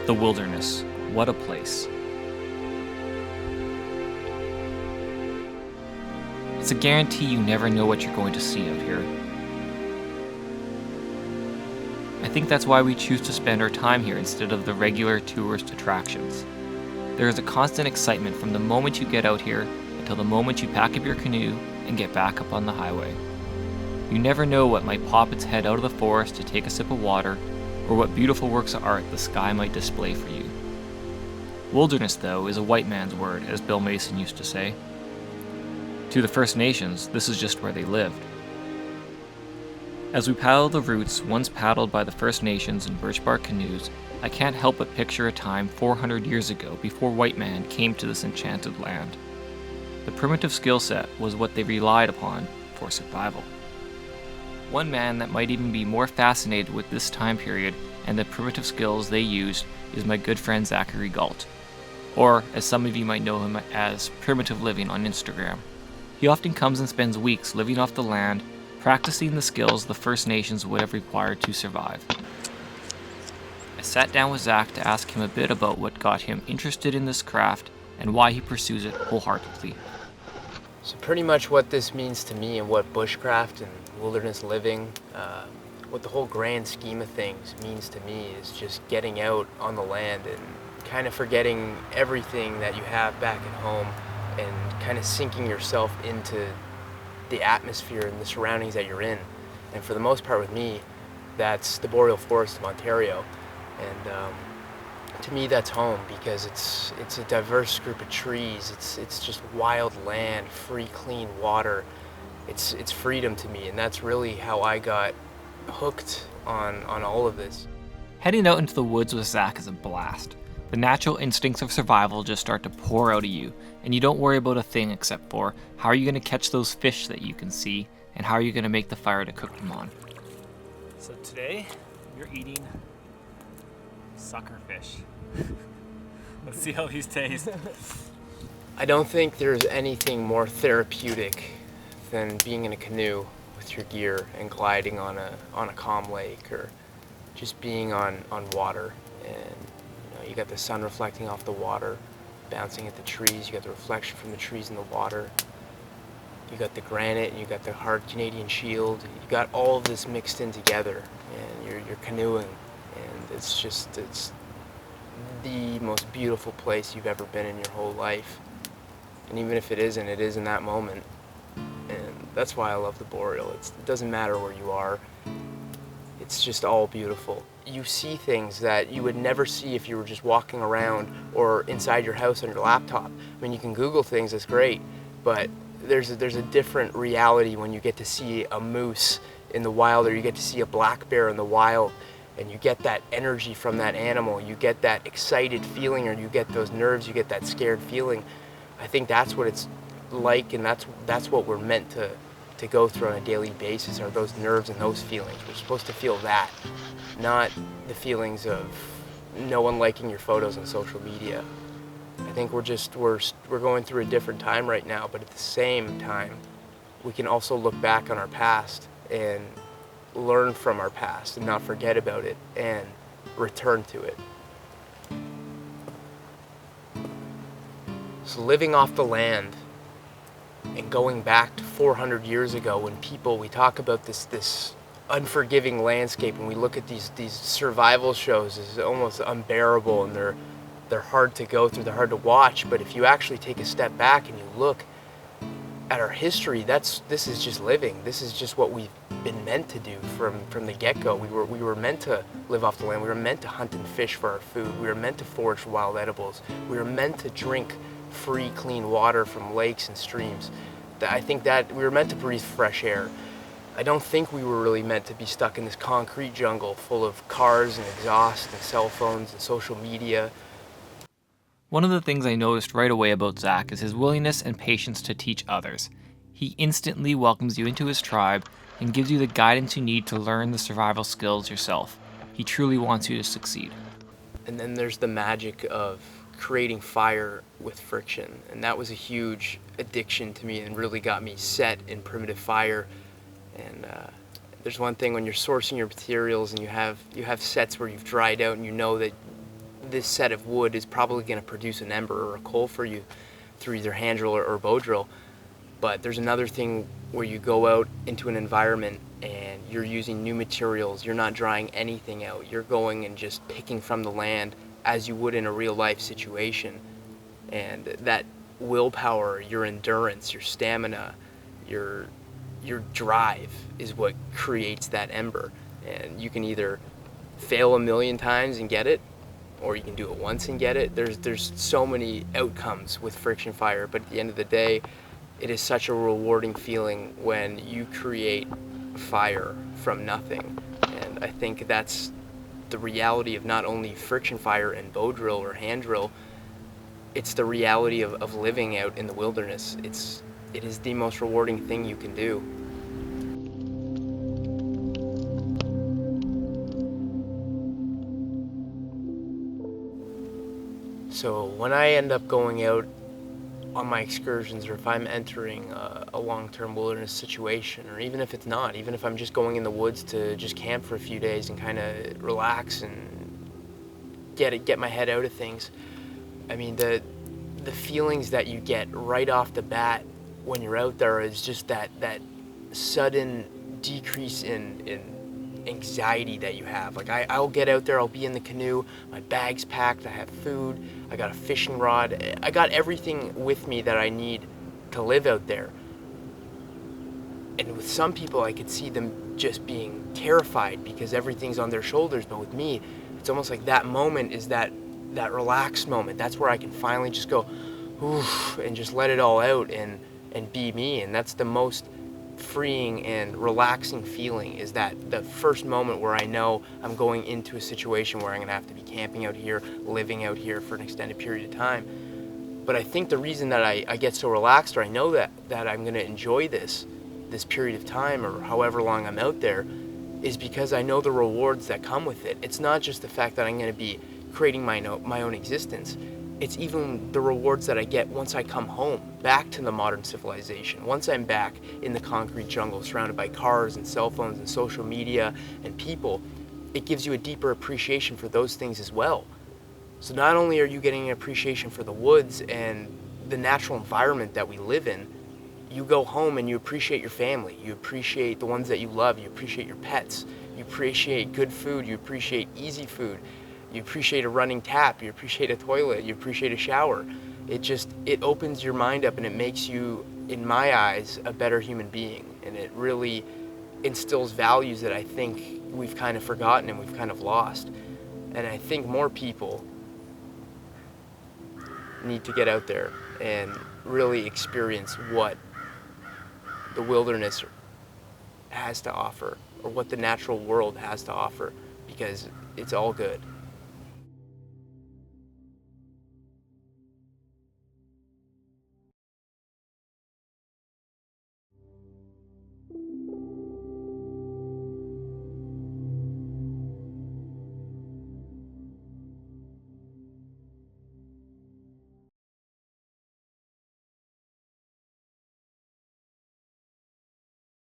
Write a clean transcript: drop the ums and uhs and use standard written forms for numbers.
The wilderness. What a place. It's a guarantee you never know what you're going to see out here. I think that's why we choose to spend our time here instead of the regular tourist attractions. There is a constant excitement from the moment you get out here until the moment you pack up your canoe and get back up on the highway. You never know what might pop its head out of the forest to take a sip of water, or what beautiful works of art the sky might display for you. Wilderness, though, is a white man's word, as Bill Mason used to say. To the First Nations, this is just where they lived. As we paddle the routes once paddled by the First Nations in birch bark canoes, I can't help but picture a time 400 years ago before white man came to this enchanted land. The primitive skill set was what they relied upon for survival. One man that might even be more fascinated with this time period and the primitive skills they used is my good friend Zachary Gault, or as some of you might know him as Primitive Living on Instagram. He often comes and spends weeks living off the land, practicing the skills the First Nations would have required to survive. I sat down with Zach to ask him a bit about what got him interested in this craft and why he pursues it wholeheartedly. So pretty much what this means to me and what bushcraft and wilderness living, what the whole grand scheme of things means to me is just getting out on the land and kind of forgetting everything that you have back at home and kind of sinking yourself into the atmosphere and the surroundings that you're in. And for the most part with me, that's the boreal forest of Ontario. And to me that's home because it's a diverse group of trees. It's just wild land, free, clean water. It's freedom to me, and that's really how I got hooked on all of this. Heading out into the woods with Zach is a blast. The natural instincts of survival just start to pour out of you, and you don't worry about a thing except for how are you going to catch those fish that you can see, and how are you going to make the fire to cook them on. So today, you're eating sucker fish. Let's see how these taste. I don't think there's anything more therapeutic than being in a canoe with your gear and gliding on a calm lake, or just being on water. And you got the sun reflecting off the water, bouncing at the trees. You got the reflection from the trees in the water. You got the granite, and you got the hard Canadian shield. You got all of this mixed in together, and you're canoeing, and it's the most beautiful place you've ever been in your whole life. And even if it is in that moment. And that's why I love the Boreal. It doesn't matter where you are. It's just all beautiful. You see things that you would never see if you were just walking around or inside your house on your laptop. I mean, you can Google things, that's great, but there's a different reality when you get to see a moose in the wild, or you get to see a black bear in the wild, and you get that energy from that animal. You get that excited feeling, or you get those nerves, you get that scared feeling. I think that's what it's like, and that's what we're meant to go through on a daily basis, are those nerves and those feelings. We're supposed to feel that, not the feelings of no one liking your photos on social media. I think we're going through a different time right now, but at the same time, we can also look back on our past and learn from our past and not forget about it and return to it. So living off the land and going back to 400 years ago, when we talk about this unforgiving landscape, and we look at these survival shows as almost unbearable, and they're hard to go through, they're hard to watch. But if you actually take a step back and you look at our history, this is just living. This is just what we've been meant to do from the get-go. We were meant to live off the land. We were meant to hunt and fish for our food. We were meant to forage for wild edibles. We were meant to drink free, clean water from lakes and streams. I think that we were meant to breathe fresh air. I don't think we were really meant to be stuck in this concrete jungle full of cars and exhaust and cell phones and social media. One of the things I noticed right away about Zach is his willingness and patience to teach others. He instantly welcomes you into his tribe and gives you the guidance you need to learn the survival skills yourself. He truly wants you to succeed. And then there's the magic of creating fire with friction, and that was a huge addiction to me and really got me set in primitive fire. And there's one thing when you're sourcing your materials and you have sets where you've dried out and you know that this set of wood is probably going to produce an ember or a coal for you through either hand drill or bow drill. But there's another thing where you go out into an environment and you're using new materials. You're not drying anything out. You're going and just picking from the land as you would in a real life situation. And that willpower, your endurance, your stamina, your drive is what creates that ember. And you can either fail a million times and get it, or you can do it once and get it. There's so many outcomes with friction fire, but at the end of the day, it is such a rewarding feeling when you create fire from nothing. And I think that's the reality of not only friction fire and bow drill or hand drill, it's the reality of living out in the wilderness. It is the most rewarding thing you can do. So when I end up going out on my excursions, or if I'm entering a long-term wilderness situation, or even if it's not, even if I'm just going in the woods to just camp for a few days and kind of relax and get my head out of things, I mean, the feelings that you get right off the bat when you're out there is just that sudden decrease in anxiety that you have. Like I'll get out there, I'll be in the canoe, my bag's packed, I have food, I got a fishing rod, I got everything with me that I need to live out there. And with some people, I could see them just being terrified because everything's on their shoulders, but with me, it's almost like that moment is that relaxed moment. That's where I can finally just go, oof, and just let it all out and be me. And that's the most freeing and relaxing feeling, is that the first moment where I know I'm going into a situation where I'm gonna have to be camping out here, living out here for an extended period of time. But I think the reason that I get so relaxed, or I know that I'm gonna enjoy this period of time or however long I'm out there, is because I know the rewards that come with it. It's not just the fact that I'm gonna be creating my own existence. It's even the rewards that I get once I come home, back to the modern civilization. Once I'm back in the concrete jungle, surrounded by cars and cell phones and social media and people, it gives you a deeper appreciation for those things as well. So not only are you getting an appreciation for the woods and the natural environment that we live in, you go home and you appreciate your family, you appreciate the ones that you love, you appreciate your pets, you appreciate good food, you appreciate easy food, you appreciate a running tap, you appreciate a toilet, you appreciate a shower. It opens your mind up and it makes you, in my eyes, a better human being. And it really instills values that I think we've kind of forgotten and we've kind of lost. And I think more people need to get out there and really experience what the wilderness has to offer, or what the natural world has to offer, because it's all good.